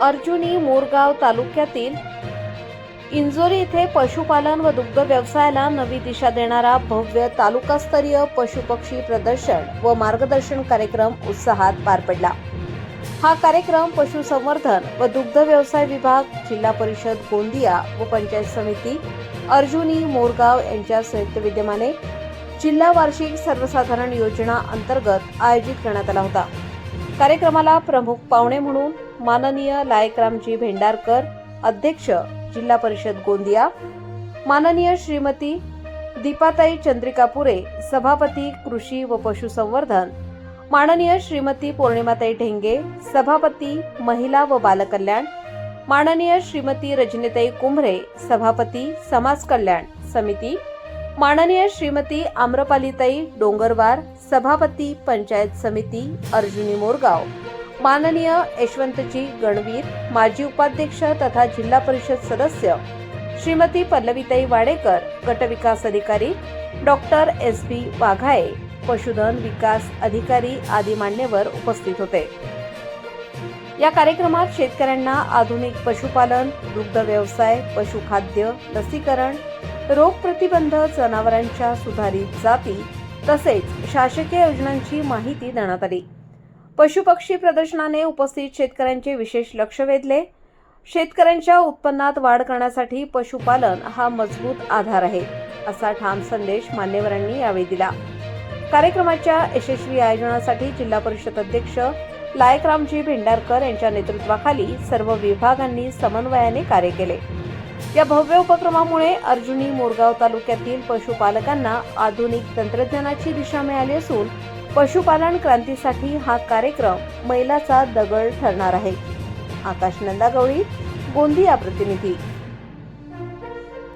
अर्जुनी मोरगाव तालुक्यातील इंजोरी येथे पशुपालन व दुग्ध व्यवसायाला नवी दिशा देणारा भव्य तालुकास्तरीय पशुपक्षी प्रदर्शन व मार्गदर्शन कार्यक्रम उत्साहात पार पडला। हा कार्यक्रम पशुसंवर्धन व दुग्ध व्यवसाय विभाग, जिल्हा परिषद गोंदिया व पंचायत समिती अर्जुनी मोरगाव यांच्या संयुक्त विद्यमाने जिल्हा वार्षिक सर्वसाधारण योजना अंतर्गत आयोजित करण्यात आला होता। कार्यक्रमाला प्रमुख पाहुणे म्हणून माननीय लायकरामजी भेंडारकर, अध्यक्ष जिल्हा परिषद गोंदिया, माननीय श्रीमती दीपाताई चंद्रिकापुरे, सभापती कृषी व पशुसंवर्धन, माननीय श्रीमती पौर्णिमाताई ढेंगे, सभापती महिला व बालकल्याण, माननीय श्रीमती रजनीताई कुंभरे, सभापती समाज कल्याण समिती, माननीय श्रीमती आम्रपालीताई डोंगरवार, सभापती पंचायत समिती अर्जुनी मोरगाव, माननीय यशवंतजी गणवीर, माजी उपाध्यक्ष तथा जिल्हा परिषद सदस्य श्रीमती पल्लवीताई वाडेकर, गटविकास अधिकारी डॉक्टर SB वाघाये, पशुधन विकास अधिकारी आदी मान्यवर उपस्थित होते। या कार्यक्रमात शेतकऱ्यांना आधुनिक पशुपालन, दुग्ध व्यवसाय, पशुखाद्य, लसीकरण, रोग प्रतिबंध, जनावरांच्या सुधारित जाती तसेच शासकीय योजनांची माहिती देण्यात आली। पशुपक्षी प्रदर्शनाने उपस्थित शेतकऱ्यांचे विशेष लक्ष वेधले। शेतकऱ्यांच्या उत्पन्नात वाढ करण्यासाठी पशुपालन हा मजबूत आधार आहे, असा ठाम संदेश मान्यवरांनी यावेळी दिला। कार्यक्रमाच्या यशस्वी आयोजनासाठी जिल्हा परिषद अध्यक्ष लायकरामजी भेंडारकर यांच्या नेतृत्वाखाली सर्व विभागांनी समन्वयाने कार्य केले। या भव्य उपक्रमामुळे अर्जुनी मोरगाव तालुक्यातील पशुपालकांना आधुनिक तंत्रज्ञानाची दिशा मिळाली असून पशुपालन क्रांतीसाठी हा कार्यक्रम मैलाचा दगड ठरणार आहे। आकाश नंदागवळी, गोंदिया प्रतिनिधी।